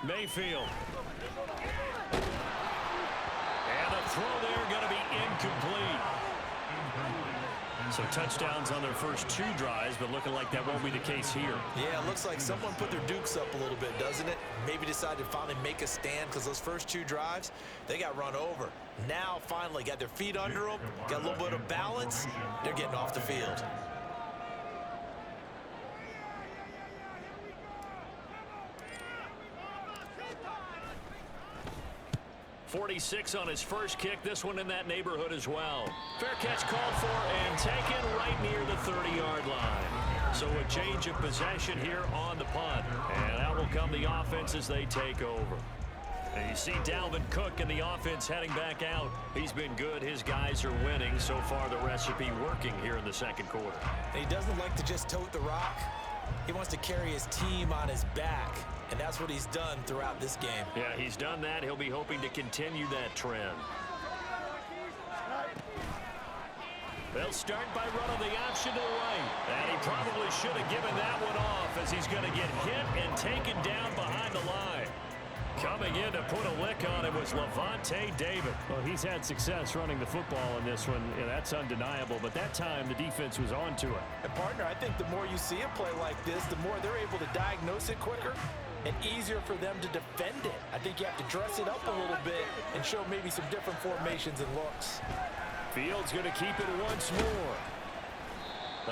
Mayfield. And the throw there going to be incomplete. So touchdowns on their first 2 drives, but looking like that won't be the case here. Yeah, it looks like someone put their dukes up a little bit, doesn't it? Maybe decided to finally make a stand because those first 2 drives, they got run over. Now, finally, got their feet under them, got a little bit of balance. They're getting off the field. 46 on his first kick. This one in that neighborhood as well. Fair catch called for and taken right near the 30-yard line. So a change of possession here on the punt. And out will come the offense as they take over. And you see Dalvin Cook and the offense heading back out. He's been good. His guys are winning. So far the recipe working here in the second quarter. And he doesn't like to just tote the rock. He wants to carry his team on his back. And that's what he's done throughout this game. Yeah, he's done that. He'll be hoping to continue that trend. They'll start by running the option to the right. And he probably should have given that one off as he's going to get hit and taken down behind the line. Coming in to put a lick on it was Levante David. Well, he's had success running the football in this one. Yeah, that's undeniable. But that time, the defense was on to it. And, partner, I think the more you see a play like this, the more they're able to diagnose it quicker and easier for them to defend it. I think you have to dress it up a little bit and show maybe some different formations and looks. Fields going to keep it once more.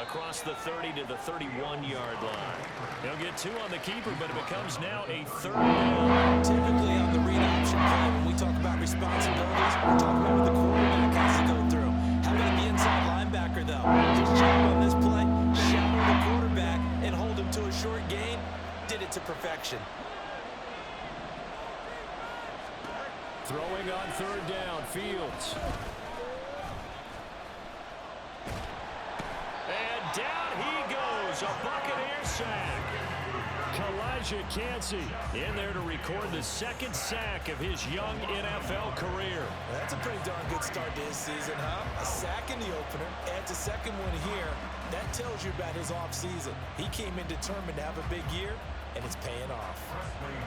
Across the 30 to the 31-yard line. He'll get 2 on the keeper, but it becomes now a 3rd down. Typically on the read option play, when we talk about responsibilities, we're talking about what the quarterback has to go through. How about the inside linebacker, though? Just jump on this play, shadow the quarterback, and hold him to a short gain. Did it to perfection. Throwing on 3rd down, Fields. And down he goes, a Buccaneer sack. Kalijah Kancey in there to record the 2nd sack of his young NFL career. That's a pretty darn good start to his season, huh? A sack in the opener, adds a 2nd one here. That tells you about his offseason. He came in determined to have a big year, and it's paying off.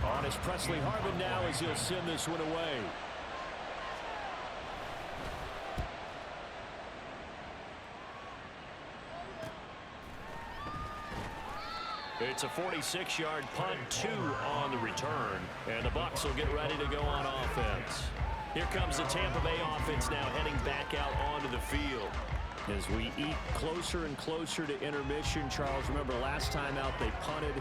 On is Presley Harvin now as he'll send this one away. It's a 46-yard punt, 2 on the return, and the Bucs will get ready to go on offense. Here comes the Tampa Bay offense now heading back out onto the field. As we eat closer and closer to intermission, Charles, remember last time out they punted.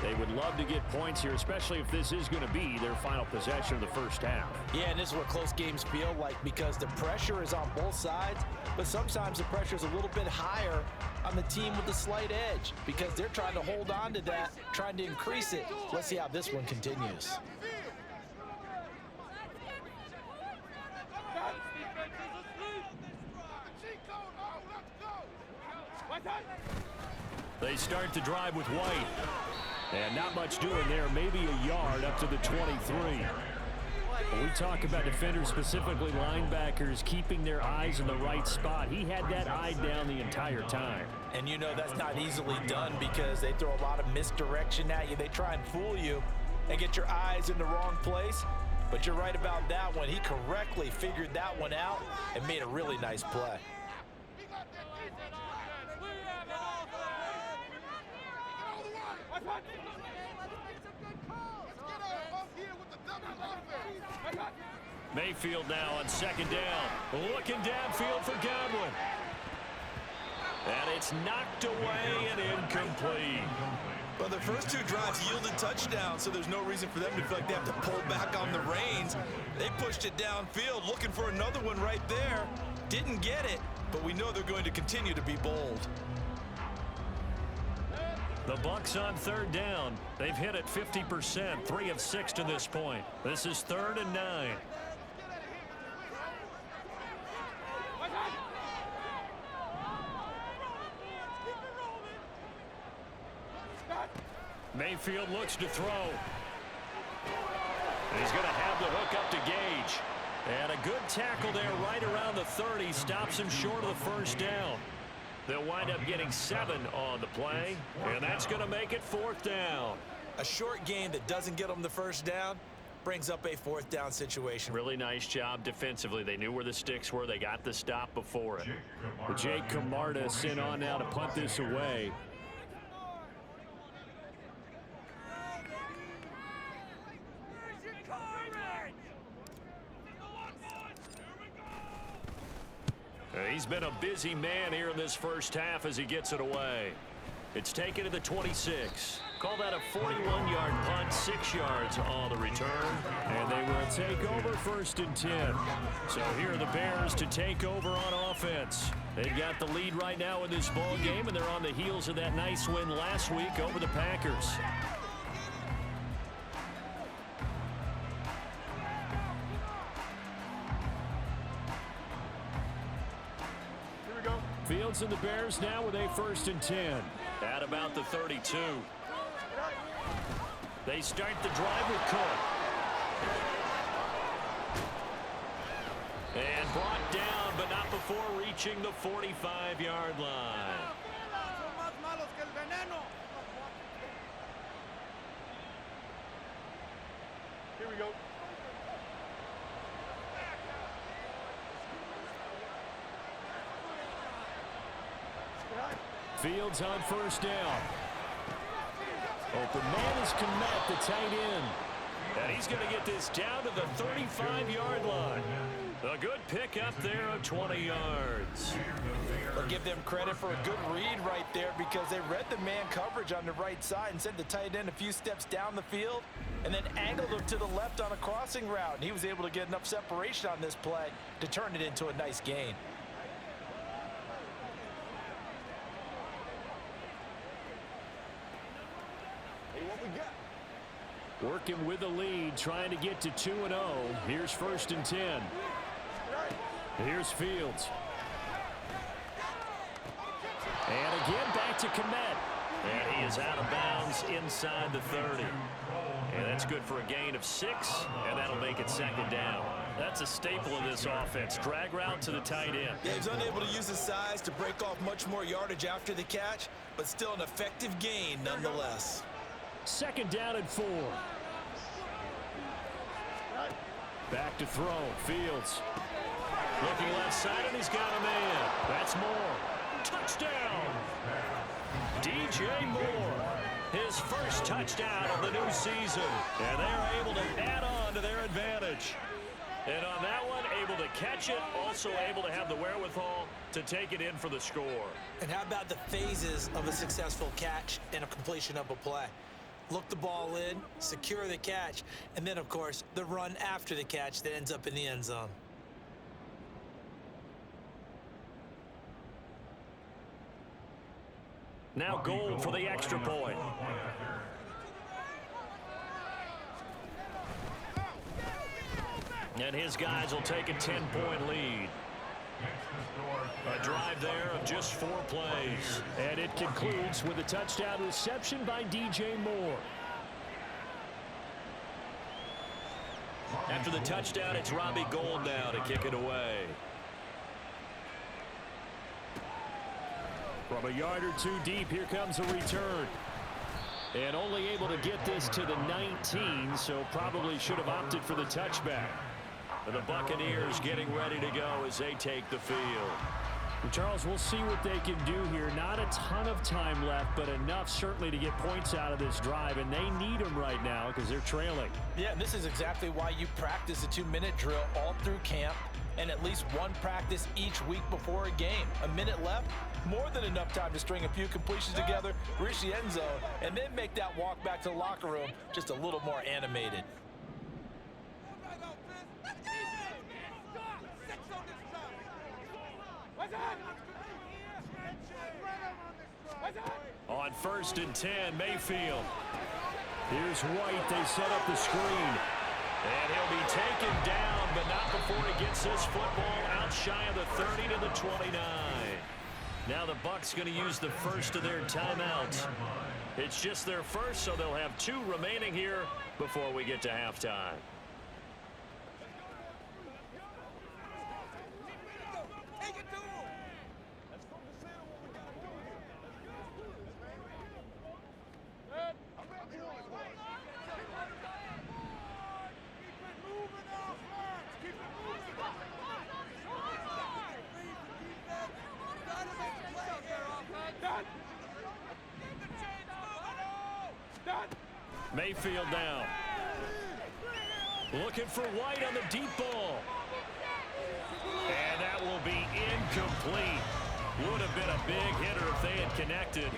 They would love to get points here, especially if this is going to be their final possession of the first half. Yeah, and this is what close games feel like because the pressure is on both sides, but sometimes the pressure is a little bit higher on the team with the slight edge because they're trying to hold on to that, trying to increase it. Let's see how this one continues. They start the drive with White. And not much doing there, maybe a yard up to the 23. When we talk about defenders, specifically linebackers, keeping their eyes in the right spot, he had that eye down the entire time. And you know that's not easily done because they throw a lot of misdirection at you. They try and fool you and get your eyes in the wrong place. But you're right about that one. He correctly figured that one out and made a really nice play. Mayfield now on 2nd down. Looking downfield for Godwin. And it's knocked away and incomplete. Well, the first 2 drives yielded touchdowns, so there's no reason for them to feel like they have to pull back on the reins. They pushed it downfield, looking for another one right there. Didn't get it, but we know they're going to continue to be bold. The Bucs on 3rd down. They've hit it 50%, 3 of 6 to this point. This is 3rd and 9. Mayfield looks to throw. And he's going to have the hook up to Gage. And a good tackle there right around the 30. Stops him short of the first down. They'll wind up getting 7 on the play. And that's going to make it 4th down. A short gain that doesn't get them the first down brings up a fourth down situation. Really nice job defensively. They knew where the sticks were. They got the stop before it. Jake Camarda sent on now to punt this away. He's been a busy man here in this first half as he gets it away. It's taken to the 26. Call that a 41-yard punt, 6 yards on the return. And they will take over 1st and 10. So here are the Bears to take over on offense. They've got the lead right now in this ball game, and they're on the heels of that nice win last week over the Packers. Fields and the Bears now with a 1st and 10. At about the 32. They start the drive with Cook. And brought down, but not before reaching the 45-yard line. Here we go. Fields on 1st down. Open man is Kmet, the tight end. And he's going to get this down to the 35-yard line. A good pickup there of 20 yards. I'll give them credit for a good read right there because they read the man coverage on the right side and sent the tight end a few steps down the field and then angled him to the left on a crossing route. And he was able to get enough separation on this play to turn it into a nice gain. Working with the lead, trying to get to 2-0. Here's 1st and 10. Here's Fields. And again, back to Kmet. And he is out of bounds inside the 30. And that's good for a gain of 6, and that'll make it 2nd down. That's a staple of this offense. Drag route to the tight end. Yeah, he's unable to use his size to break off much more yardage after the catch, but still an effective gain nonetheless. 2nd down and 4. Back to throw. Fields. Looking left side, and he's got a man. That's Moore. Touchdown! DJ Moore. His first touchdown of the new season. And they're able to add on to their advantage. And on that one, able to catch it, also able to have the wherewithal to take it in for the score. And how about the phases of a successful catch and a completion of a play? Look the ball in, secure the catch, and then, of course, the run after the catch that ends up in the end zone. Now Gold for the extra point. And his guys will take a 10-point lead. A drive there of just 4 plays. And it concludes with a touchdown reception by DJ Moore. After the touchdown, it's Robbie Gould now to kick it away. From a yard or 2 deep, here comes a return. And only able to get this to the 19, so probably should have opted for the touchback. And the Buccaneers getting ready to go as they take the field. Charles, we'll see what they can do here. Not a ton of time left, but enough certainly to get points out of this drive, and they need them right now because they're trailing. Yeah, and this is exactly why you practice a 2-minute drill all through camp and at least one practice each week before a game. A minute left, more than enough time to string a few completions together, reach the end zone, and then make that walk back to the locker room just a little more animated. On 1st and 10, Mayfield. Here's White. They set up the screen. And he'll be taken down, but not before he gets this football out shy of the 30 to the 29. Now the Bucs going to use the first of their timeouts. It's just their first, so they'll have 2 remaining here before we get to halftime. Mayfield now. Looking for White on the deep ball. And that will be incomplete. Would have been a big hitter if they had connected.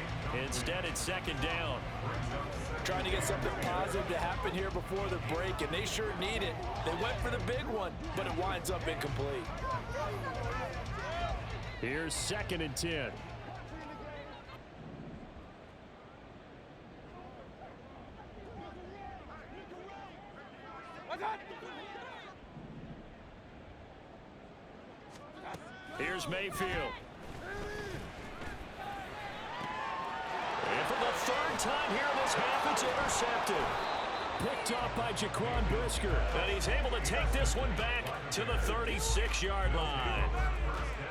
Instead, it's second down. Trying to get something positive to happen here before the break, and they sure need it. They went for the big one, but it winds up incomplete. Here's 2nd and 10. Here's Mayfield. And for the 3rd time here in this half, it's intercepted. Picked off by Jaquan Brisker. And he's able to take this one back to the 36-yard line.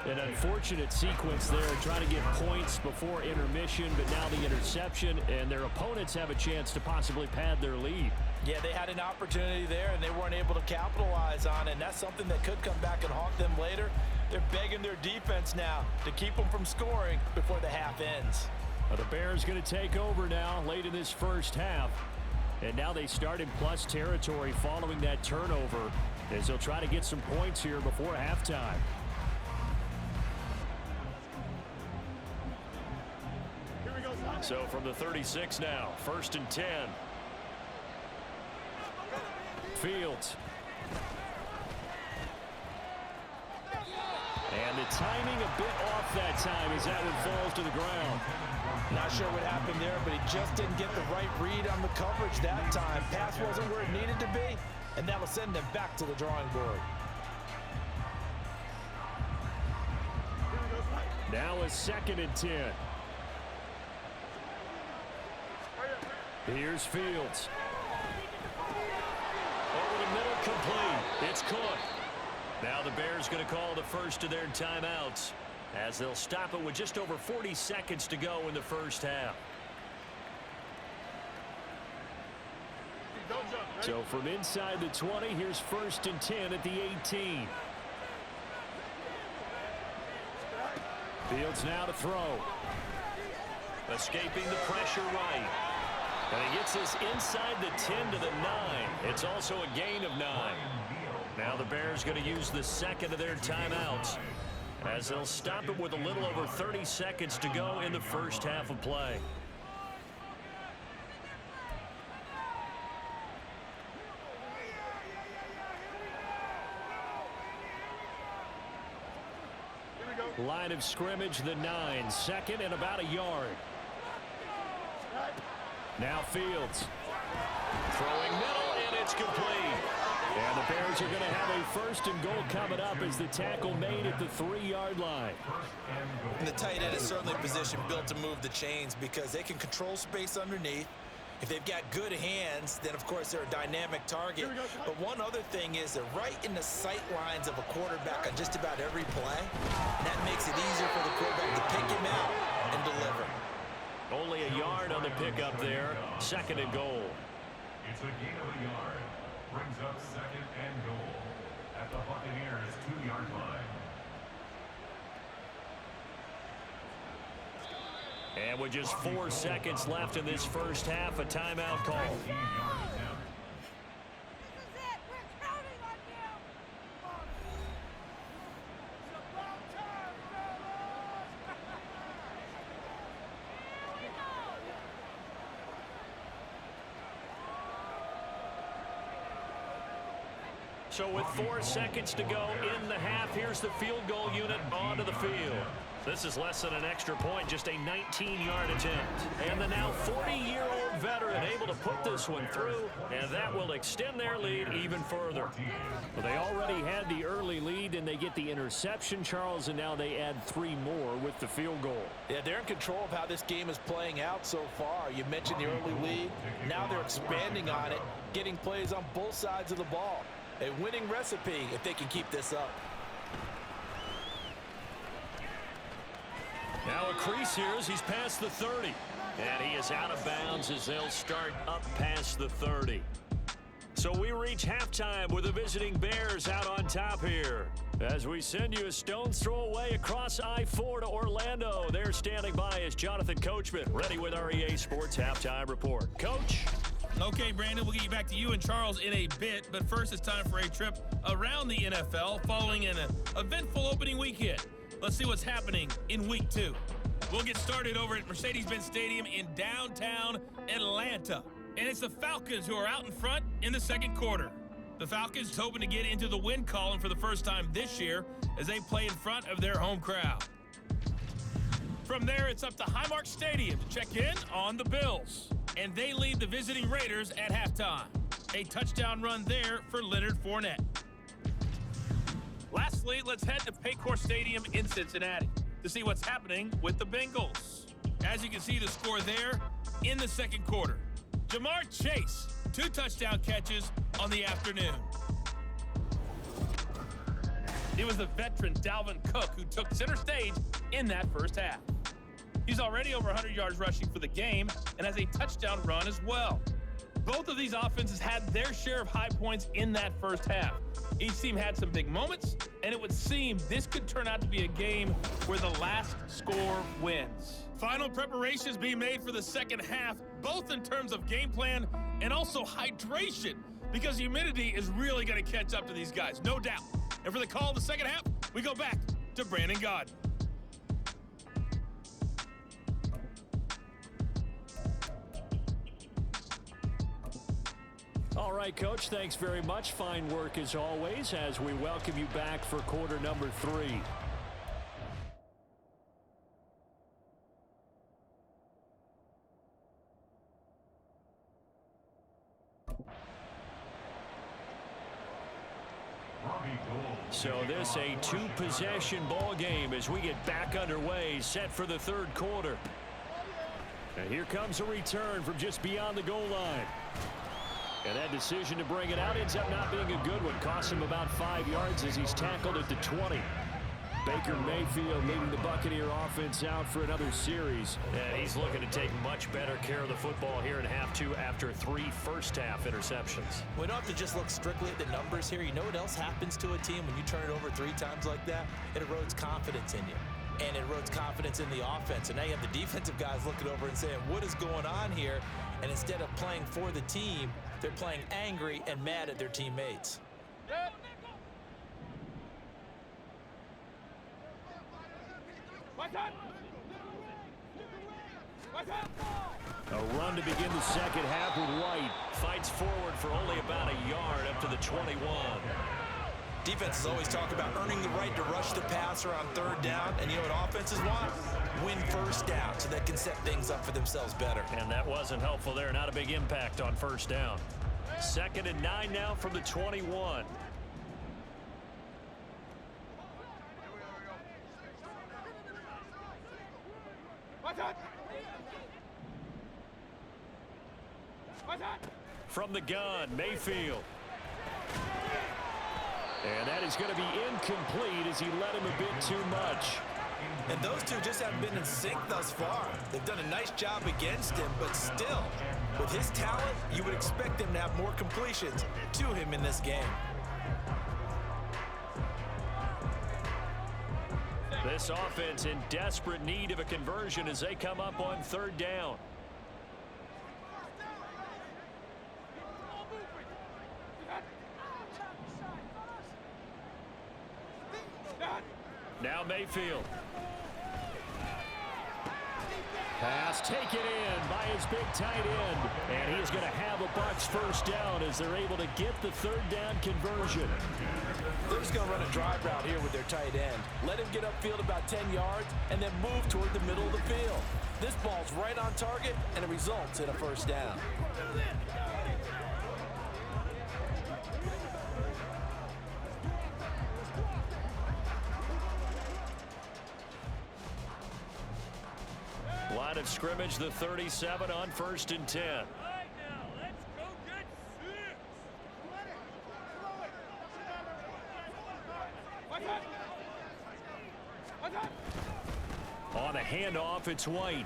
An unfortunate sequence there, trying to get points before intermission, but now the interception, and their opponents have a chance to possibly pad their lead. Yeah, they had an opportunity there, and they weren't able to capitalize on it, and that's something that could come back and haunt them later. They're begging their defense now to keep them from scoring before the half ends. Well, the Bears going to take over now late in this first half. And now they start in plus territory following that turnover as they'll try to get some points here before halftime. So from the 36 now, 1st and 10. Fields. And the timing a bit off that time as that one falls to the ground. Not sure what happened there, but he just didn't get the right read on the coverage that time. Pass wasn't where it needed to be, and that'll send them back to the drawing board. Now a 2nd and 10. Here's Fields. Over the middle, complete. It's Cook. Now the Bears going to call the first of their timeouts as they'll stop it with just over 40 seconds to go in the first half. So from inside the 20, here's 1st and 10 at the 18. Fields now to throw. Escaping the pressure right. And he gets this inside the 10 to the 9. It's also a gain of 9. Now the Bears going to use the second of their timeouts as they'll stop it with a little over 30 seconds to go in the first half of play. Line of scrimmage, the 9. 2nd and about a yard. Now Fields. Throwing middle, and it's complete. And the Bears are going to have a 1st and goal coming up as the tackle made at the 3-yard line. And the tight end is certainly a position built to move the chains because they can control space underneath. If they've got good hands, then of course they're a dynamic target. But one other thing is they're right in the sight lines of a quarterback on just about every play. And that makes it easier for the quarterback to pick him out and deliver. Only a yard on the pickup there. 2nd and goal. It's a gain of a yard. Brings up 2nd and goal at the Buccaneers' 2-yard line. And with just 4 seconds left in this first half, a timeout call. So with 4 seconds to go in the half, here's the field goal unit onto the field. This is less than an extra point, just a 19-yard attempt. And the now 40-year-old veteran able to put this one through, and that will extend their lead even further. Well, they already had the early lead, and they get the interception, Charles, and now they add 3 more with the field goal. Yeah, they're in control of how this game is playing out so far. You mentioned the early lead. Now they're expanding on it, getting plays on both sides of the ball. A winning recipe if they can keep this up. Now a crease here as he's past the 30. And he is out of bounds as they'll start up past the 30. So we reach halftime with the visiting Bears out on top here. As we send you a stone's throw away across I-4 to Orlando. There standing by is Jonathan Coachman, ready with our EA Sports Halftime Report. Coach? Okay, Brandon, we'll get you back to you and Charles in a bit, but first it's time for a trip around the NFL following an eventful opening weekend. Let's see what's happening in Week 2. We'll get started over at Mercedes-Benz Stadium in downtown Atlanta, and it's the Falcons who are out in front in the second quarter. The Falcons hoping to get into the win column for the first time this year as they play in front of their home crowd. From there, it's up to Highmark Stadium to check in on the Bills. And they lead the visiting Raiders at halftime. A touchdown run there for Leonard Fournette. Lastly, let's head to Paycor Stadium in Cincinnati to see what's happening with the Bengals. As you can see the score there in the second quarter. Jamar Chase, 2 touchdown catches on the afternoon. It was the veteran Dalvin Cook who took center stage in that first half. He's already over 100 yards rushing for the game and has a touchdown run as well. Both of these offenses had their share of high points in that first half. Each team had some big moments, and it would seem this could turn out to be a game where the last score wins. Final preparations being made for the second half, both in terms of game plan and also hydration, because humidity is really going to catch up to these guys, no doubt. And for the call of the second half, we go back to Brandon Gaudin. All right, Coach, thanks very much. Fine work as always as we welcome you back for quarter number 3. So this a 2-possession ball game as we get back underway, set for the third quarter. And here comes a return from just beyond the goal line. And that decision to bring it out ends up not being a good one. Costs him about 5 yards as he's tackled at the 20. Baker Mayfield leading the Buccaneer offense out for another series. And he's looking to take much better care of the football here in half 2 after 3 first-half interceptions. We don't have to just look strictly at the numbers here. You know what else happens to a team when you turn it over 3 times like that? It erodes confidence in you. And it erodes confidence in the offense. And now you have the defensive guys looking over and saying, what is going on here? And instead of playing for the team, they're playing angry and mad at their teammates. A run to begin the second half with White. Fights forward for only about a yard up to the 21. Defenses always talk about earning the right to rush the passer on third down. And you know what offenses want? Win first down so they can set things up for themselves better. And that wasn't helpful there. Not a big impact on first down. 2nd and 9 now from the 21. From the gun, Mayfield. And that is going to be incomplete as he led him a bit too much. And those two just haven't been in sync thus far. They've done a nice job against him, but still, with his talent, you would expect him to have more completions to him in this game. This offense in desperate need of a conversion as they come up on 3rd down. Now Mayfield. Pass taken in by his big tight end. And he's going to have a Bucs first down as they're able to get the 3rd down conversion. They're just going to run a drive route here with their tight end. Let him get upfield about 10 yards and then move toward the middle of the field. This ball's right on target and it results in a first down. Line of scrimmage, the 37 on 1st and 10. On a handoff, it's White.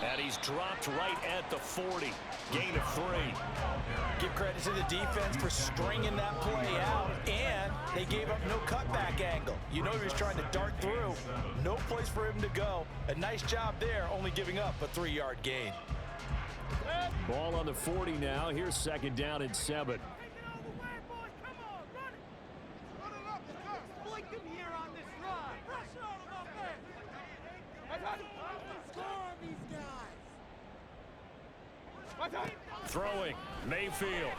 And he's dropped right at the 40. Gain of 3. Give credit to the defense for stringing that play out, and they gave up no cutback angle. You know he was trying to dart through. No place for him to go. A nice job there, only giving up a 3-yard gain. Ball on the 40 now. Here's second down and 7. Throwing, Mayfield.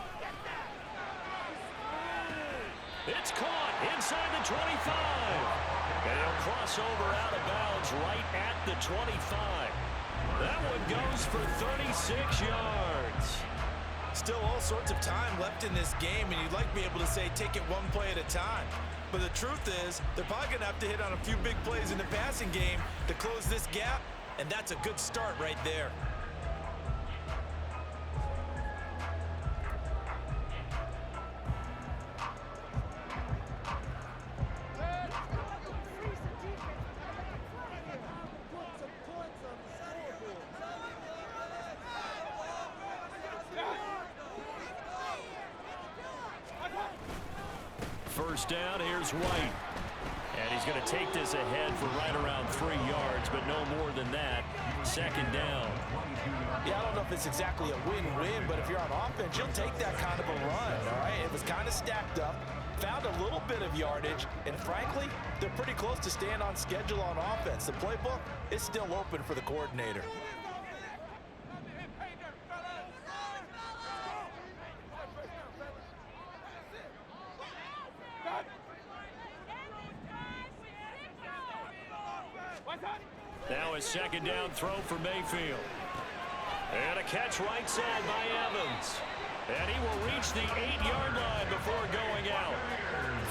It's caught inside the 25. And he'll cross over out of bounds right at the 25. That one goes for 36 yards. Still all sorts of time left in this game, and you'd like to be able to say take it one play at a time. But the truth is, they're probably going to have to hit on a few big plays in the passing game to close this gap, and that's a good start right there. First down, here's White. And he's going to take this ahead for right around 3 yards, but no more than that. Second down. Yeah, I don't know if it's exactly a win-win, but if you're on offense, you'll take that kind of a run, all right? It was kind of stacked up, found a little bit of yardage, and frankly, they're pretty close to staying on schedule on offense. The playbook is still open for the coordinator. Now a second down throw for Mayfield. And a catch right side by Evans. And he will reach the 8-yard line before going out.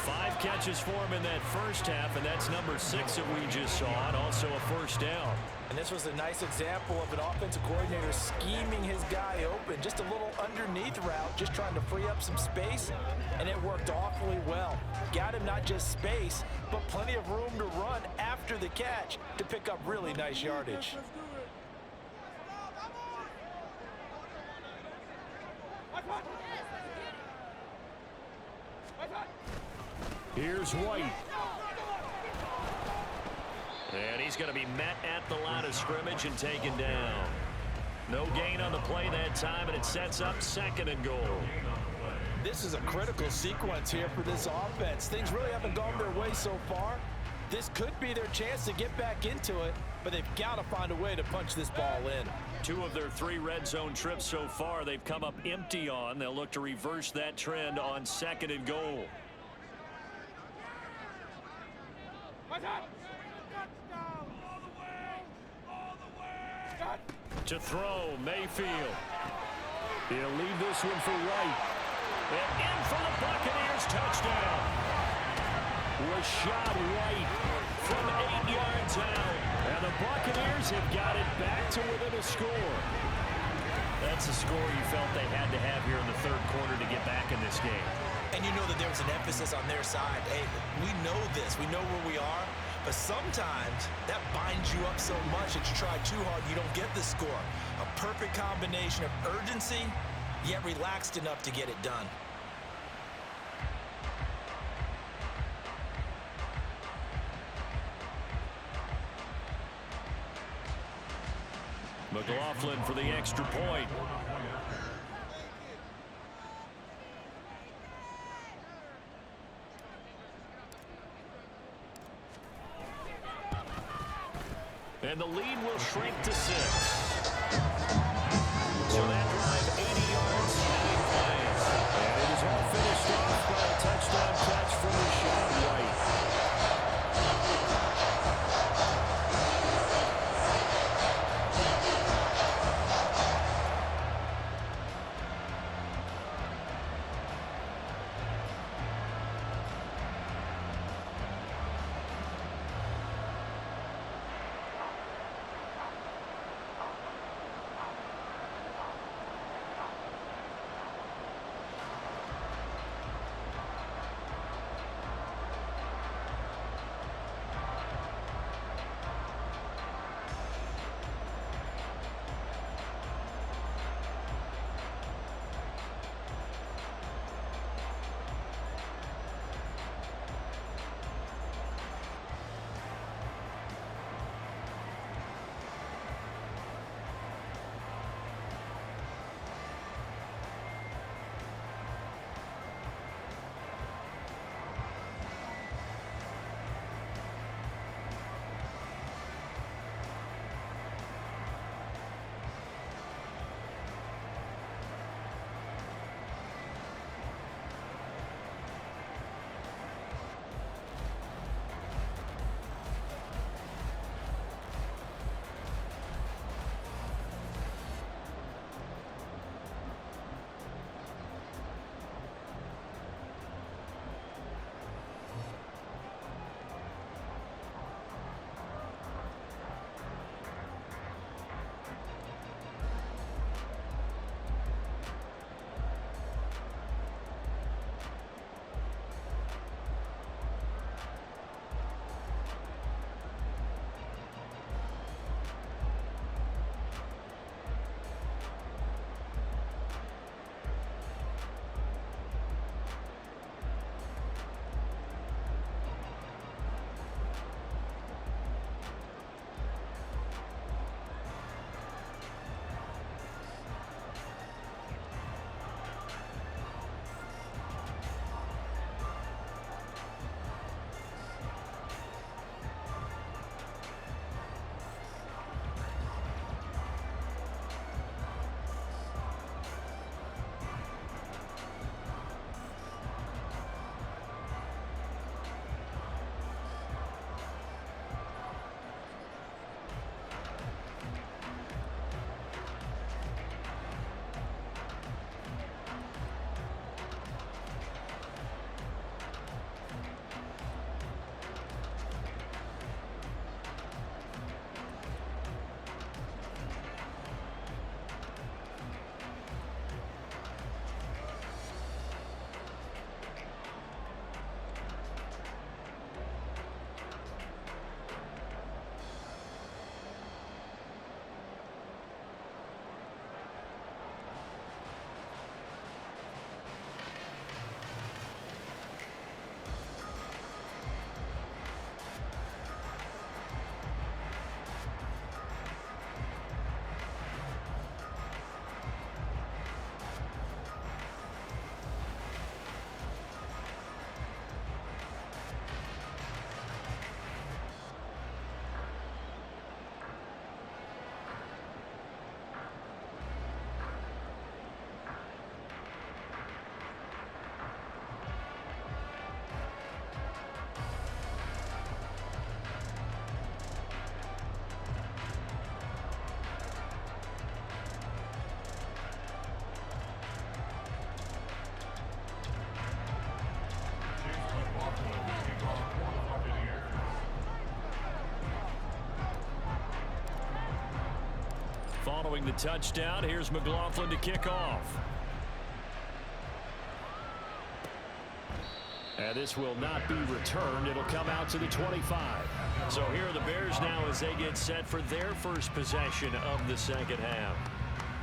5 catches for him in that first half, and that's number 6 that we just saw, and also a first down. And this was a nice example of an offensive coordinator scheming his guy open. Just a little underneath route, just trying to free up some space, and it worked awfully well. Got him not just space, but plenty of room to run after the catch to pick up really nice yardage. Here's White. And he's going to be met at the line of scrimmage and taken down. No gain on the play that time, and it sets up second and goal. This is a critical sequence here for this offense. Things really haven't gone their way so far. This could be their chance to get back into it, but they've got to find a way to punch this ball in. 2 of their 3 red zone trips so far they've come up empty on. They'll look to reverse that trend on second and goal. To throw, Mayfield. He'll leave this one for White. And in for the Buccaneers, touchdown. Rashad White from 8 yards out. And the Buccaneers have got it back to within a score. That's a score you felt they had to have here in the third quarter to get back in this game. And you know that there was an emphasis on their side. Hey, we know this. We know where we are. But sometimes that binds you up so much that you try too hard, you don't get the score. A perfect combination of urgency, yet relaxed enough to get it done. McLaughlin for the extra point. And the lead will shrink to 6. So that drive 80 yards, 9 plays. And it is all finished off by a touchdown catch from Rashad White. Following the touchdown, here's McLaughlin to kick off. And this will not be returned. It'll come out to the 25. So here are the Bears now as they get set for their first possession of the second half.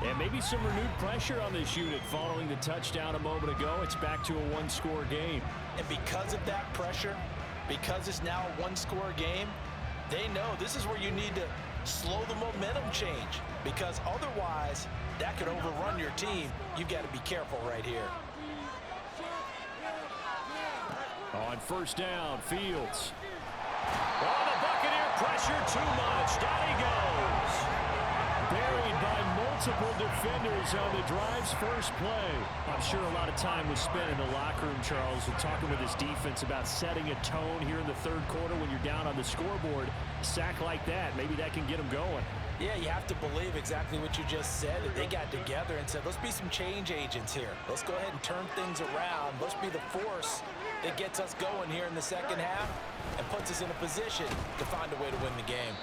And maybe some renewed pressure on this unit following the touchdown a moment ago. It's back to a one-score game. And because of that pressure, because it's now a one-score game, they know this is where you need to slow the momentum change, because otherwise that could overrun your team. You've got to be careful right here. On first down, Fields. Oh, the Buccaneer pressure too much. Down he goes. Buried by multiple defenders on the drive's first play. I'm sure a lot of time was spent in the locker room, Charles, and talking with his defense about setting a tone here in the third quarter when you're down on the scoreboard. A sack like that, maybe that can get them going. Yeah, you have to believe exactly what you just said. They got together and said, let's be some change agents here. Let's go ahead and turn things around. Let's be the force that gets us going here in the second half and puts us in a position to find a way to win the game.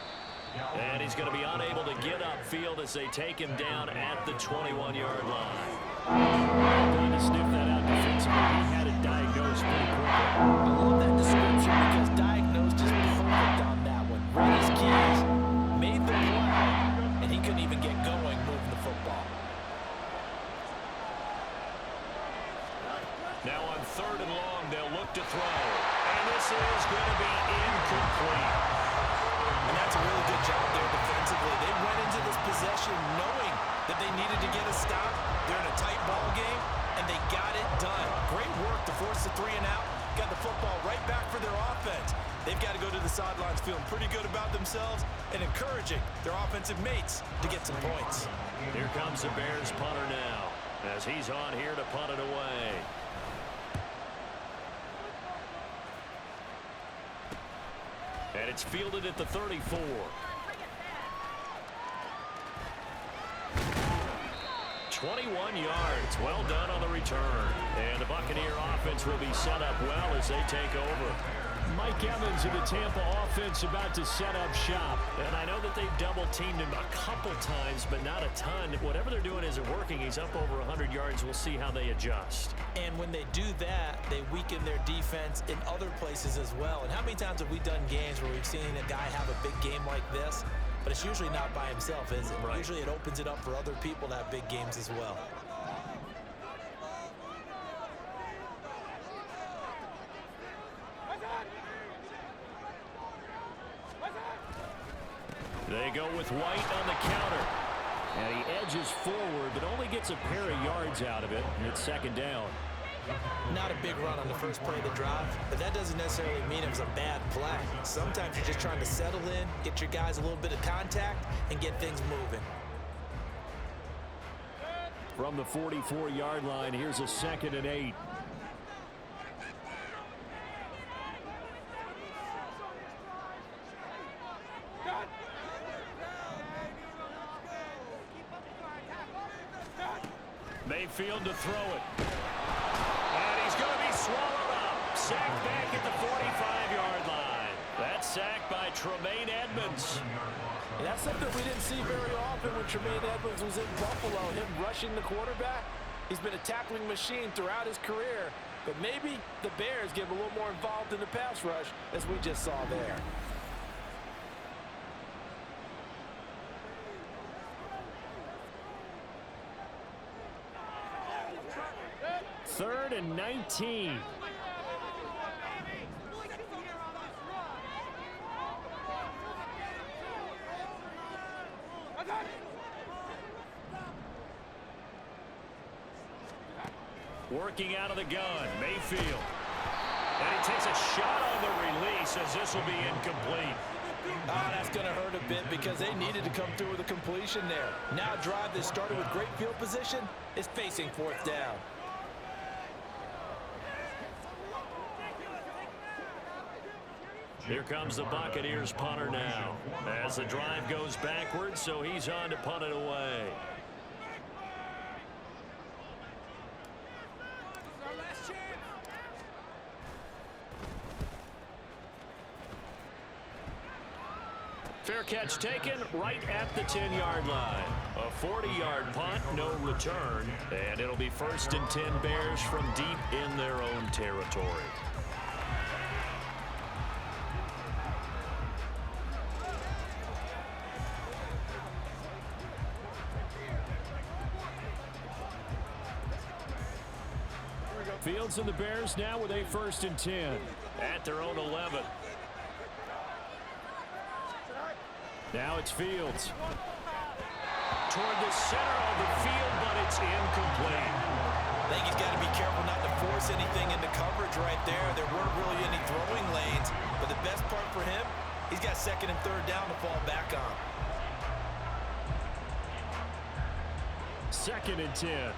And he's going to be unable to get upfield as they take him down at the 21-yard line. Trying to sniff that out defensively. He had it diagnosed pretty quickly. I love that description because diagnosed is perfect on that one. Read his keys, made the play, and he couldn't even get going moving the football. Now on third and long, they'll look to throw. And this is going to be incomplete. And that's a really good job there defensively. They went into this possession knowing that they needed to get a stop. They're in a tight ball game, and they got it done. Great work to force the 3 and out. Got the football right back for their offense. They've got to go to the sidelines feeling pretty good about themselves and encouraging their offensive mates to get some points. Here comes the Bears punter now as he's on here to punt it away. And it's fielded at the 34. "21 yards. Well done on the return. And the Buccaneer offense will be set up well as they take over. Mike Evans of the Tampa offense about to set up shop. And I know that they've double-teamed him a couple times, but not a ton. Whatever they're doing isn't working. He's up over 100 yards. We'll see how they adjust. And when they do that, they weaken their defense in other places as well. And how many times have we done games where we've seen a guy have a big game like this? But it's usually not by himself, is it? Right. Usually it opens it up for other people to have big games as well. They go with White on the counter. And he edges forward, but only gets a pair of yards out of it. And it's second down. Not a big run on the first play of the drive, but that doesn't necessarily mean it was a bad play. Sometimes you're just trying to settle in, get your guys a little bit of contact, and get things moving. From the 44-yard line, here's a 2nd and 8. Mayfield to throw it. And he's going to be swallowed up. Sacked back at the 45-yard line. That's sacked by Tremaine Edmonds. And that's something we didn't see very often when Tremaine Edmonds was in Buffalo, him rushing the quarterback. He's been a tackling machine throughout his career, but maybe the Bears get a little more involved in the pass rush, as we just saw there. Third and 19. Working out of the gun, Mayfield. And he takes a shot on the release as this will be incomplete. Oh, that's going to hurt a bit because they needed to come through with a completion there. Now a drive that started with great field position is facing 4th down. Here comes the Buccaneers punter now as the drive goes backwards, so he's on to punt it away. Fair catch taken right at the 10-yard line. A 40-yard punt, no return. And it'll be 1st and 10 Bears from deep in their own territory. Fields and the Bears now with a 1st and 10. At their own 11. Now it's Fields. Toward the center of the field, but it's incomplete. I think he's got to be careful not to force anything into coverage right there. There weren't really any throwing lanes, but the best part for him, he's got 2nd and 3rd down to fall back on. 2nd and 10.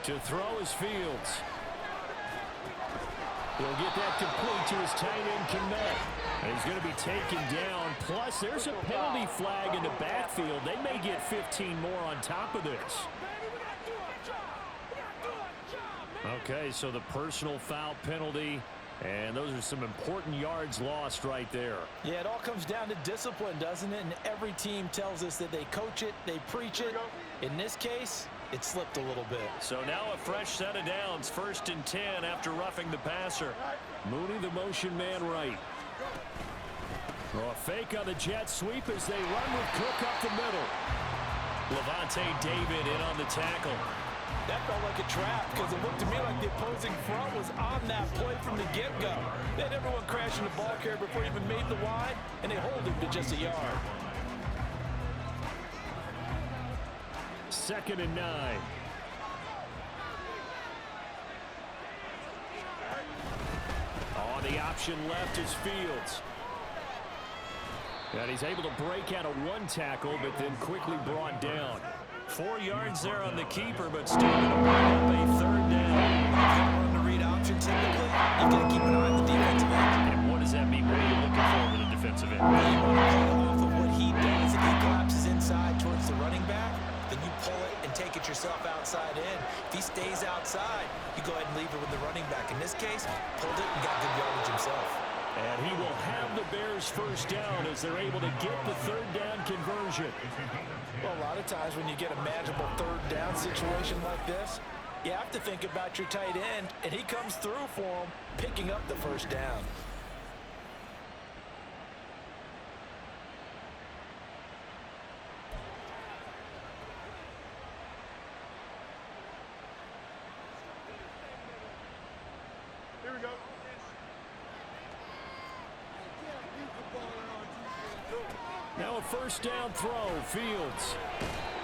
To throw is Fields. He'll get that complete to his tight end, Kmet. And he's going to be taken down. Plus, there's a penalty flag in the backfield. They may get 15 more on top of this. Okay, so the personal foul penalty. And those are some important yards lost right there. Yeah, it all comes down to discipline, doesn't it? And every team tells us that they coach it, they preach it. In this case, it slipped a little bit. So now a fresh set of downs. 1st and 10 after roughing the passer. Mooney, the motion man right. A fake on the jet sweep as they run with Cook up the middle. Levante David in on the tackle. That felt like a trap because it looked to me like the opposing front was on that play from the get-go. They had everyone crashing the ball carrier before he even made the line, and they hold him to just a yard. 2nd and 9. Oh, the option left is Fields. And he's able to break out of one tackle, but then quickly brought down. 4 yards there on the keeper, but still going to bring up a 3rd down. Run the read option typically. You've got to keep an eye on the defensive end. And what does that mean? What are you looking for with a defensive end? Well, you want to play off of what he does. If he collapses inside towards the running back, then you pull it and take it yourself outside in. If he stays outside, you go ahead and leave it with the running back. In this case, pulled it and got good yardage himself. And he will have the Bears 1st down as they're able to get the 3rd down conversion. Well, a lot of times when you get a manageable 3rd down situation like this, you have to think about your tight end, and he comes through for him, picking up the 1st down. Here we go. Now a 1st down throw, Fields.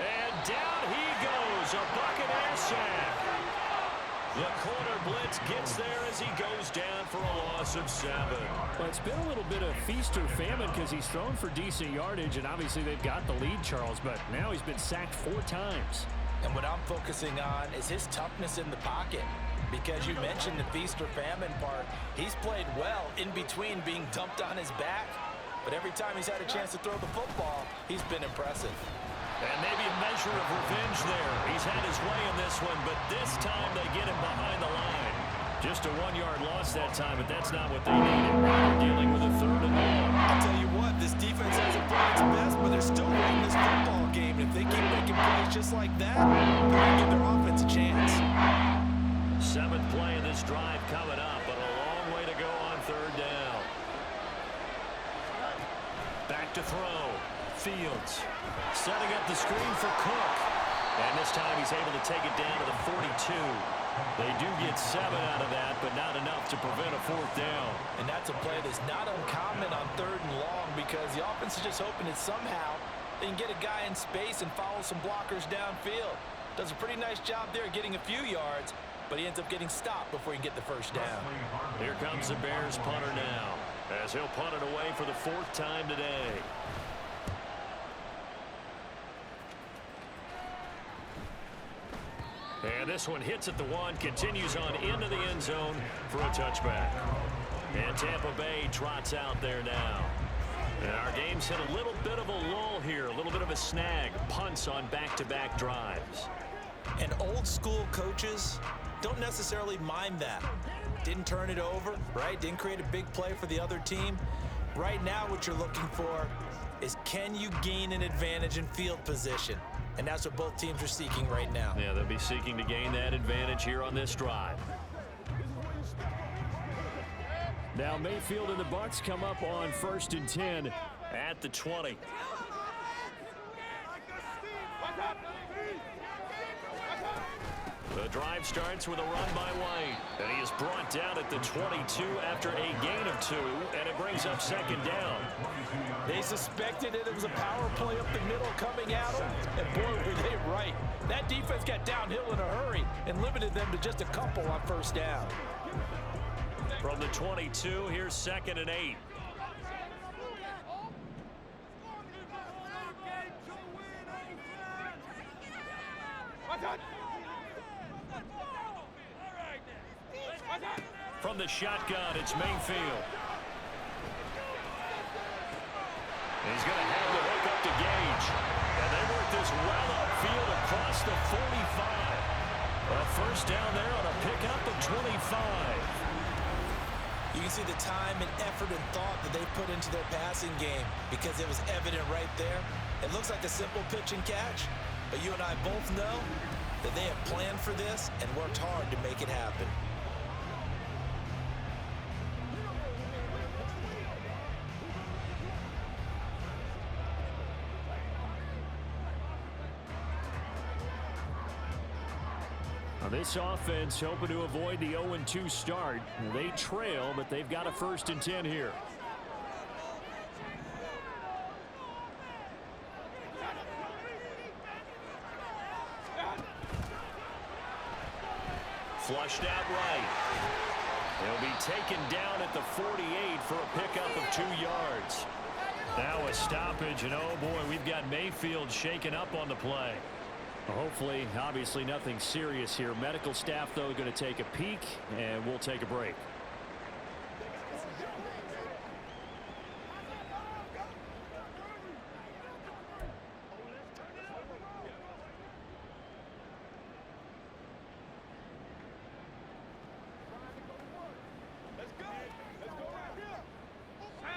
And down he goes, a Buccaneer sack. The corner blitz gets there as he goes down for a loss of 7. Well, it's been a little bit of feast or famine because he's thrown for decent yardage, and obviously they've got the lead, Charles, but now he's been sacked 4 times. And what I'm focusing on is his toughness in the pocket. Because you mentioned the feast or famine part, he's played well in between being dumped on his back. But every time he's had a chance to throw the football, he's been impressive. And maybe a measure of revenge there. He's had his way in this one, but this time they get him behind the line. Just a 1-yard loss that time, but that's not what they needed. They're dealing with a 3rd and long. I'll tell you what, this defense hasn't played its best, but they're still winning this football game. And if they keep making plays just like that, they're going to give their offense a chance. 7th play of this drive coming up, but a long way to go on 3rd down. Back to throw. Fields setting up the screen for Cook. And this time he's able to take it down to the 42. They do get 7 out of that, but not enough to prevent a 4th down. And that's a play that's not uncommon on 3rd and long because the offense is just hoping that somehow they can get a guy in space and follow some blockers downfield. Does a pretty nice job there getting a few yards, but he ends up getting stopped before he can get the 1st down. Here comes the Bears punter now, as he'll punt it away for the 4th time today. And this one hits at the 1, continues on into the end zone for a touchback. And Tampa Bay trots out there now. And our game's hit a little bit of a lull here, a little bit of a snag. Punts on back-to-back drives. And old school coaches don't necessarily mind that. Didn't turn it over, right? Didn't create a big play for the other team. Right now, what you're looking for is, can you gain an advantage in field position? And that's what both teams are seeking right now. Yeah, they'll be seeking to gain that advantage here on this drive. Now Mayfield and the Bucs come up on 1st and 10 at the 20. The drive starts with a run by White, and he is brought down at the 22 after a gain of 2, and it brings up 2nd down. They suspected it was a power play up the middle coming at them, and boy, were they right. That defense got downhill in a hurry and limited them to just a couple on 1st down. From the 22, here's 2nd and 8. From the shotgun, it's Mayfield. He's going to have the hook up to Gage. And they work this well upfield across the 45. A 1st down there on a pickup of 25. You can see the time and effort and thought that they put into their passing game because it was evident right there. It looks like a simple pitch and catch, but you and I both know that they have planned for this and worked hard to make it happen. This offense hoping to avoid the 0-2 start. They trail, but they've got a 1st and 10 here. Flushed out right. He'll be taken down at the 48 for a pickup of 2 yards. Now a stoppage, and oh boy, we've got Mayfield shaken up on the play. Hopefully, obviously nothing serious here. Medical staff, though, going to take a peek, and we'll take a break.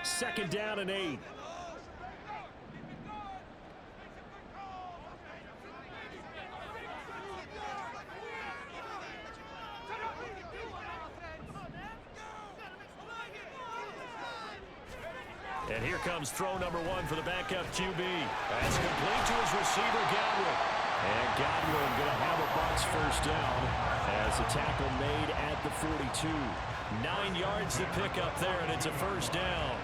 Second down and 8. And here comes throw number 1 for the backup QB. That's complete to his receiver, Godwin. And Godwin going to have a Bucs 1st down as a tackle made at the 42. 9 yards to pick up there, and it's a 1st down.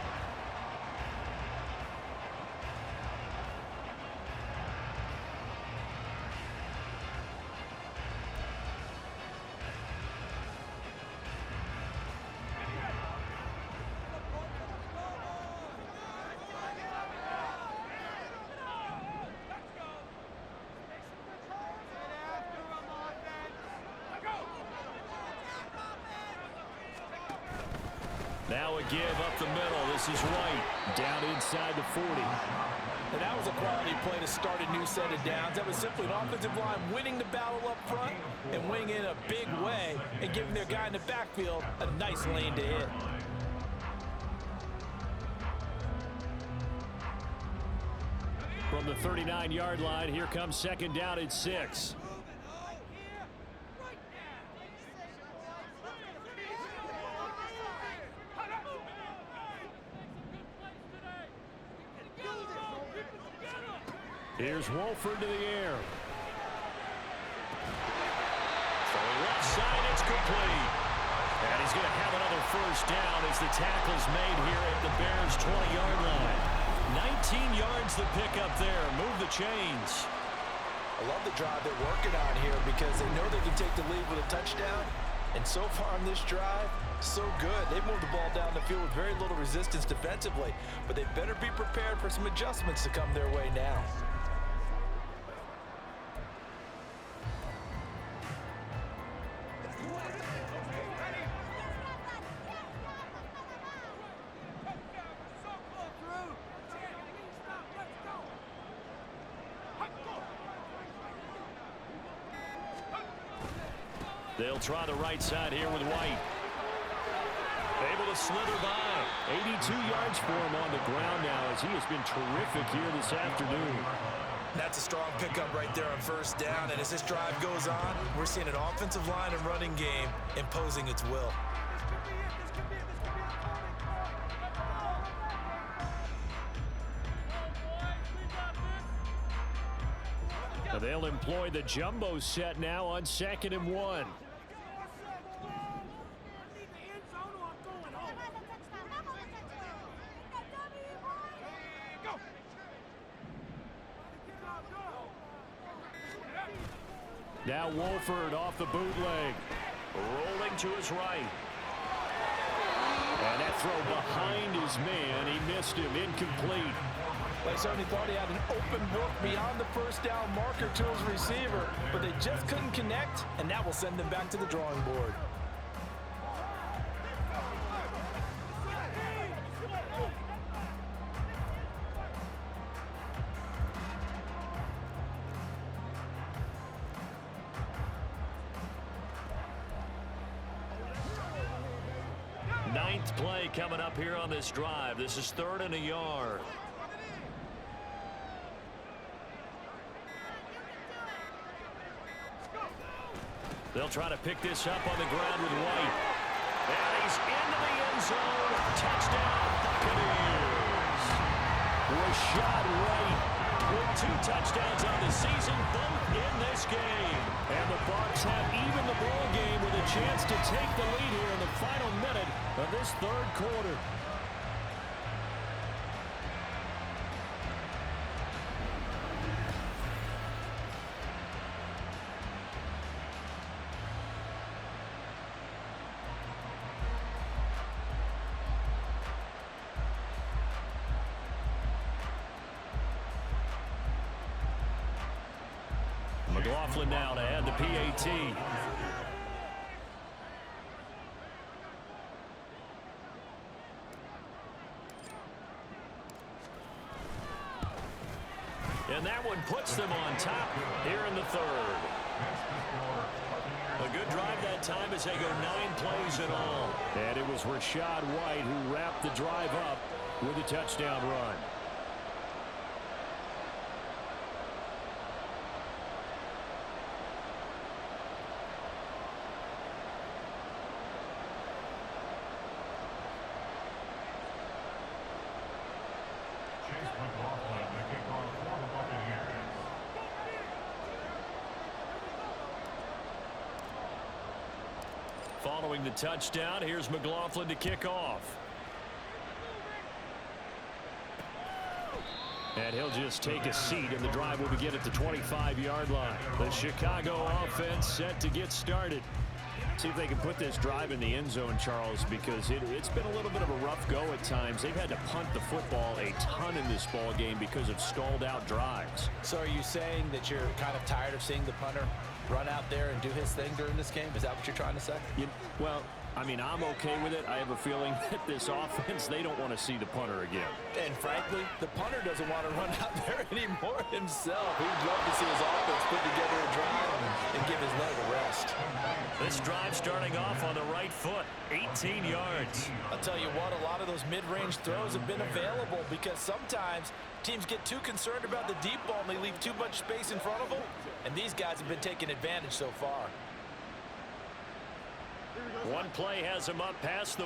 Now a give up the middle. This is White. Down inside the 40. And that was a quality play to start a new set of downs. That was simply an offensive line winning the battle up front and winning in a big way and giving their guy in the backfield a nice lane to hit. From the 39-yard line, here comes 2nd down and 6. Here's Wolford to the air. Throwing left side, it's complete. And he's going to have another 1st down as the tackle's made here at the Bears' 20-yard line. 19 yards to pick up there. Move the chains. I love the drive they're working on here because they know they can take the lead with a touchdown. And so far on this drive, so good. They've moved the ball down the field with very little resistance defensively. But they better be prepared for some adjustments to come their way now. They'll try the right side here with White. slither by. 82 yards for him on the ground now as he has been terrific here this afternoon. That's a strong pickup right there on first down, and as this drive goes on, we're seeing an offensive line and running game imposing its will. They'll employ the jumbo set now on 2nd and 1. Now Wolford off the bootleg. Rolling to his right. And that throw behind his man. He missed him. Incomplete. They certainly thought he had an open look beyond the first down marker to his receiver, but they just couldn't connect, and that will send them back to the drawing board. Ninth play coming up here on this drive. This is 3rd and a yard. They'll try to pick this up on the ground with White. And he's into the end zone. Touchdown, Buccaneers. Rashad White With 2 touchdowns on the season, both in this game. And the Bucs have even the ball game with a chance to take the lead here in the final minute of this 3rd quarter. McLaughlin now to add the PAT. And that one puts them on top here in the 3rd. A good drive that time as they go 9 plays in all. And it was Rashad White who wrapped the drive up with a touchdown run. Following the touchdown, here's McLaughlin to kick off. And he'll just take a seat, and the drive will begin at the 25-yard line. The Chicago offense set to get started. See if they can put this drive in the end zone, Charles, because it's been a little bit of a rough go at times. They've had to punt the football a ton in this ball game because of stalled-out drives. So are you saying that you're kind of tired of seeing the punter run out there and do his thing during this game? Is that what you're trying to say? Well, I mean, I'm okay with it. I have a feeling that this offense, they don't want to see the punter again. And frankly, the punter doesn't want to run out there anymore himself. He'd love to see his offense put together a drive and give his leg a rest. This drive starting off on the right foot, 18 yards. I'll tell you what, a lot of those mid-range throws have been available because sometimes teams get too concerned about the deep ball and they leave too much space in front of them. And these guys have been taking advantage so far. One play has him up past the...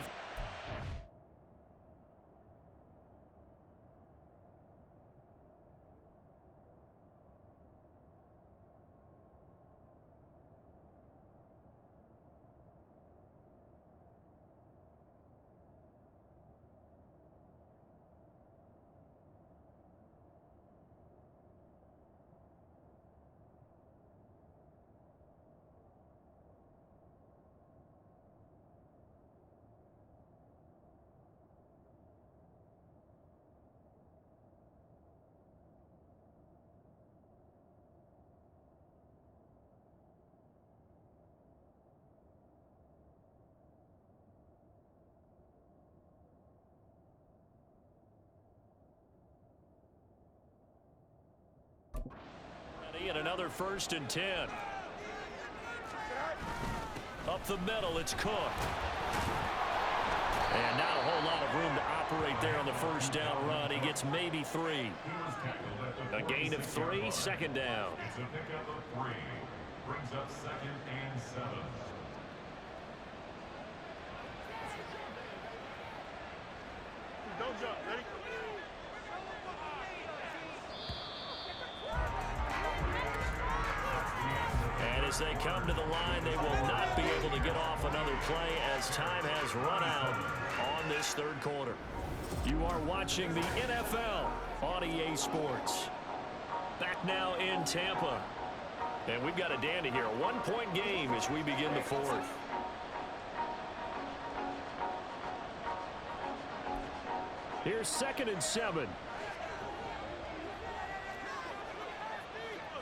And another 1st and 10. Up the middle, it's Cook. And not a whole lot of room to operate there on the first down run. He gets maybe 3. A gain of 3, second down. It's a pickup of 3. Brings up 2nd and 7. Don't jump. Ready? And as they come to the line, they will not be able to get off another play as time has run out on this third quarter. You are watching the NFL on EA Sports. Back now in Tampa. And we've got a dandy here. A 1-point game as we begin the fourth. Here's 2nd and 7.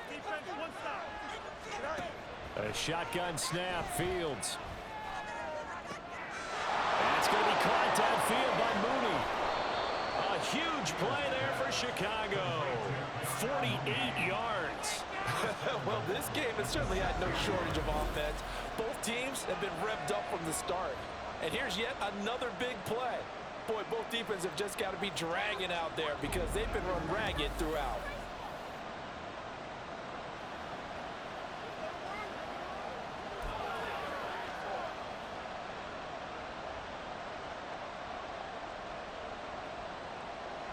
Defense, one stop. A shotgun snap, Fields. That's going to be caught downfield by Mooney. A huge play there for Chicago. 48 yards. Well, this game has certainly had no shortage of offense. Both teams have been revved up from the start. And here's yet another big play. Boy, both defenses have just got to be dragging out there because they've been run ragged throughout.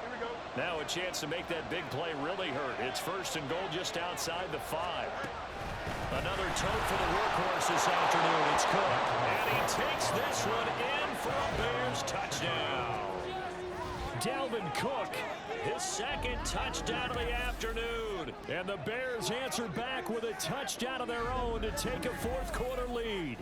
Here we go. Now a chance to make that big play really hurt. It's 1st and goal just outside the 5. Another tote for the workhorse this afternoon. It's Cook. And he takes this one in for a Bears touchdown. Dalvin Cook, his 2nd touchdown of the afternoon. And the Bears answer back with a touchdown of their own to take a 4th quarter lead.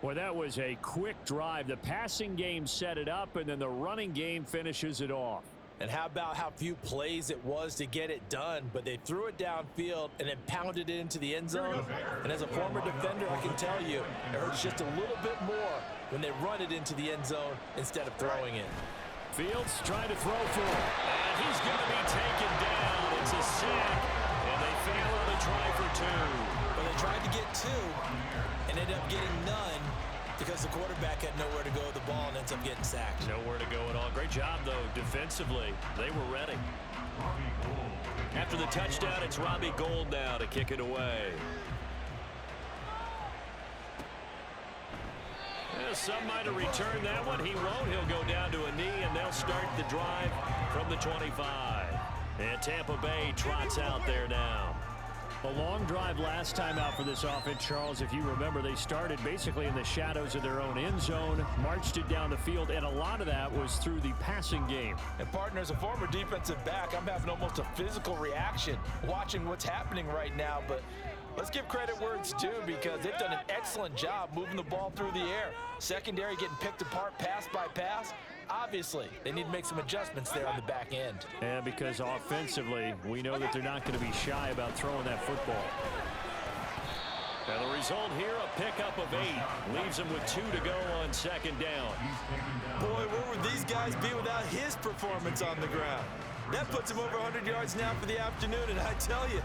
Well, that was a quick drive. The passing game set it up, and then the running game finishes it off. And how about how few plays it was to get it done, but they threw it downfield and then pounded it into the end zone. And as a former defender, I can tell you, it hurts just a little bit more when they run it into the end zone instead of throwing it. Fields trying to throw for him. And he's going to be taken down. It's a sack, and they fail on the try for 2. Well, they tried to get 2 and ended up getting none because the quarterback had nowhere to go with the ball and ends up getting sacked. Nowhere to go at all. Great job, though, defensively. They were ready. After the touchdown, it's Robbie Gould now to kick it away. Yeah, some might have returned that one. He won't. He'll go down to a knee, and they'll start the drive from the 25. And Tampa Bay trots out there now. A long drive last time out for this offense, Charles. If you remember, they started basically in the shadows of their own end zone, marched it down the field, and a lot of that was through the passing game. And partner, as a former defensive back, I'm having almost a physical reaction watching what's happening right now. But let's give credit where it's due because they've done an excellent job moving the ball through the air. Secondary getting picked apart pass by pass. Obviously, they need to make some adjustments there on the back end. And because offensively, we know that they're not going to be shy about throwing that football. And the result here, a pickup of 8. Leaves them with 2 to go on 2nd down. Boy, where would these guys be without his performance on the ground? That puts him over 100 yards now for the afternoon, and I tell you,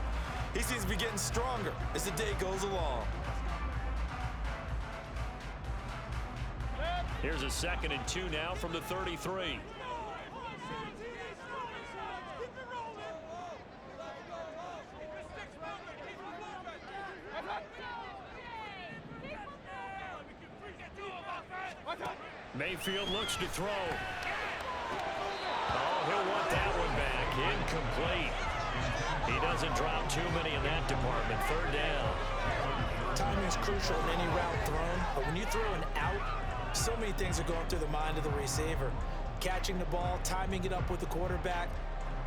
he seems to be getting stronger as the day goes along. Here's a 2nd and 2 now from the 33. Mayfield looks to throw. Oh, he'll want that one back. Incomplete. He doesn't drop too many in that department. 3rd down. Timing is crucial in any route thrown, but when you throw an out, so many things are going through the mind of the receiver. Catching the ball, timing it up with the quarterback.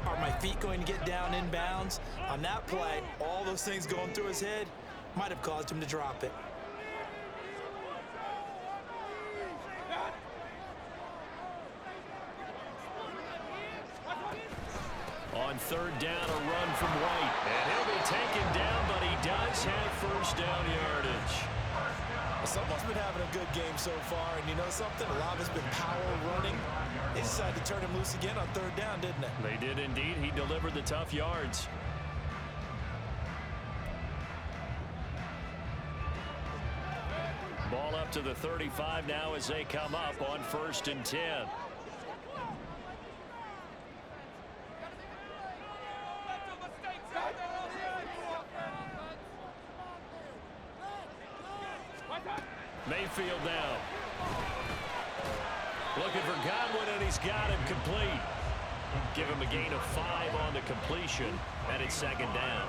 Are my feet going to get down in bounds? On that play, all those things going through his head might have caused him to drop it. On 3rd down, a run from White. And he'll be taken down, but he does have 1st down yardage. Someone's been having a good game so far, and you know something? A lot of it's been power running. They decided to turn him loose again on 3rd down, didn't they? They did indeed. He delivered the tough yards. Ball Ball up to the 35 now as they come up on 1st and 10. Mayfield now. Looking for Godwin, and he's got him complete. Give him a gain of 5 on the completion, and it's 2nd down.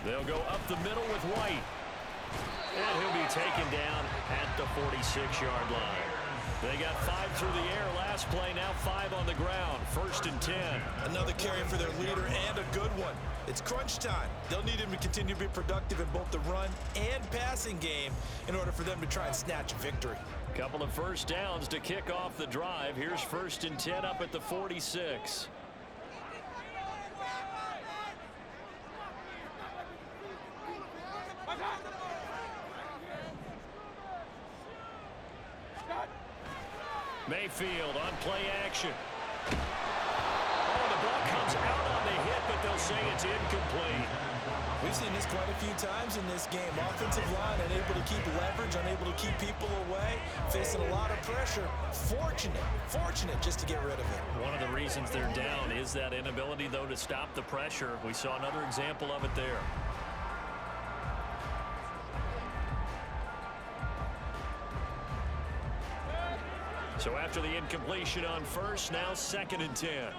They'll go up the middle with White. And he'll be taken down at the 46-yard line. They got 5 through the air last play, now 5 on the ground. 1st and 10. Another carry for their leader, and a good one. It's crunch time. They'll need him to continue to be productive in both the run and passing game in order for them to try and snatch a victory. Couple of first downs to kick off the drive. Here's 1st and 10 up at the 46. Mayfield on play action. Oh, the ball comes out on the hit, but they'll say it's incomplete. We've seen this quite a few times in this game. Offensive line unable to keep leverage, unable to keep people away, facing a lot of pressure. Fortunate just to get rid of it. One of the reasons they're down is that inability, though, to stop the pressure. We saw another example of it there. So after the incompletion on 1st, now 2nd and 10.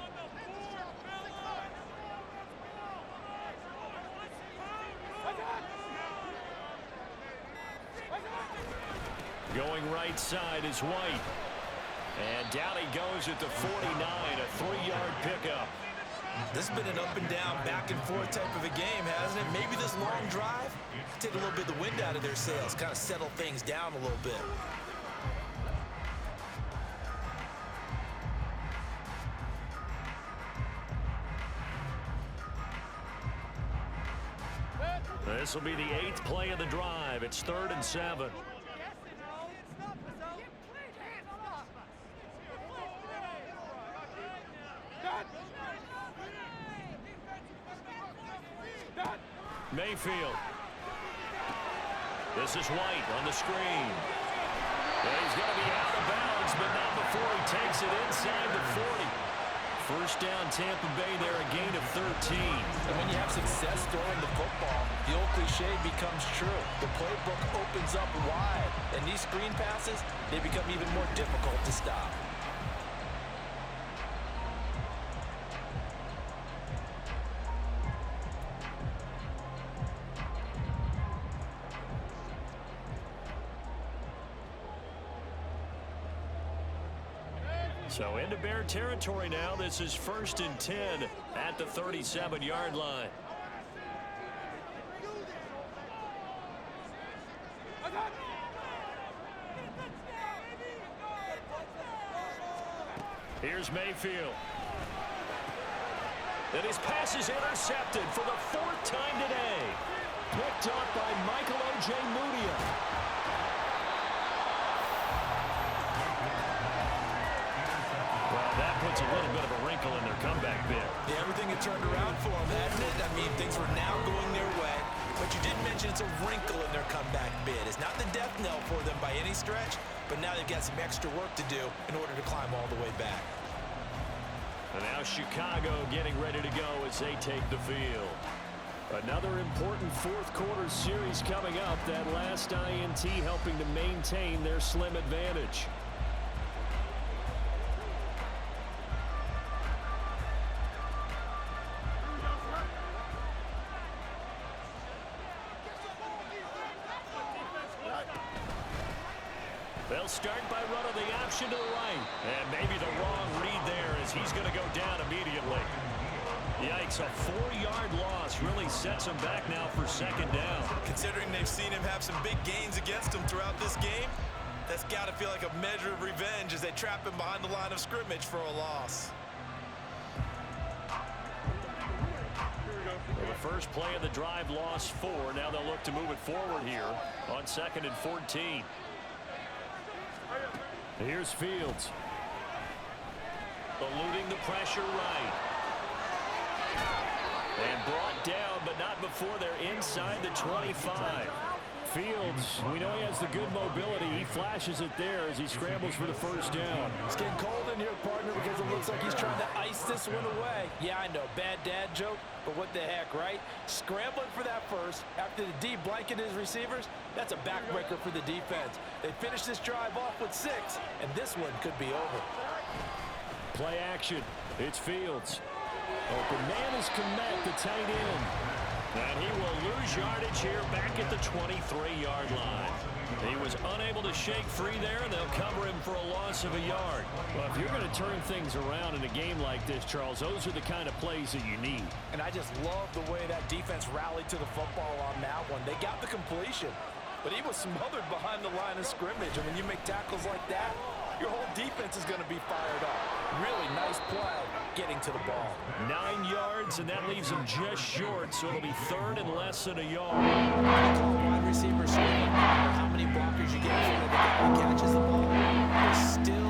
Going right side is White. And down he goes at the 49, a 3-yard pickup. This has been an up and down, back and forth type of a game, hasn't it? Maybe this long drive, take a little bit of the wind out of their sails, kind of settle things down a little bit. This will be the 8th play of the drive. It's 3rd and 7. Mayfield. This is White on the screen. And he's going to be out of bounds, but not before he takes it inside the 40. 1st down, Tampa Bay there, a gain of 13. And when you have success throwing the football, the old cliche becomes true. The playbook opens up wide, and these screen passes, they become even more difficult to stop. So into Bear territory now. This is 1st and 10 at the 37-yard line. Here's Mayfield. And his pass is intercepted for the 4th time today. Picked up by Michael O.J. Mudia. That puts a little bit of a wrinkle in their comeback bid. Yeah, everything had turned around for them, hadn't it? I mean, things were now going their way. But you did mention it's a wrinkle in their comeback bid. It's not the death knell for them by any stretch, but now they've got some extra work to do in order to climb all the way back. And now Chicago getting ready to go as they take the field. Another important 4th quarter series coming up. That last INT helping to maintain their slim advantage. They'll start by running the option to the right. And maybe the wrong read there as he's going to go down immediately. Yikes, a 4-yard loss really sets him back now for 2nd down. Considering they've seen him have some big gains against them throughout this game, that's got to feel like a measure of revenge as as they trap him behind the line of scrimmage for a loss. Well, the first play of the drive lost 4. Now they'll look to move it forward here on 2nd and 14. Here's Fields. Eluding the pressure right. And brought down, but not before they're inside the 25. Fields, we know he has the good mobility. He flashes it there as he scrambles for the first down. It's getting cold in here, partner, because it looks like he's trying to ice this one away. Yeah, I know, bad dad joke, but what the heck, right? Scrambling for that first after the D blanketed his receivers, that's a backbreaker for the defense. They finished this drive off with 6, and this one could be over. Play action. It's Fields. Open man is Komet, the tight end. And he will lose yardage here back at the 23-yard line. He was unable to shake free there, and they'll cover him for a loss of a yard. Well, if you're going to turn things around in a game like this, Charles, those are the kind of plays that you need. And I just love the way that defense rallied to the football on that one. They got the completion, but he was smothered behind the line of scrimmage. And when you make tackles like that, your whole defense is going to be fired up. Really nice play getting to the ball. 9 yards, and that leaves him just short, so it'll be 3rd and less than a yard. Wide receiver screen, no matter how many blockers you get in front of the guy who catches the ball, they still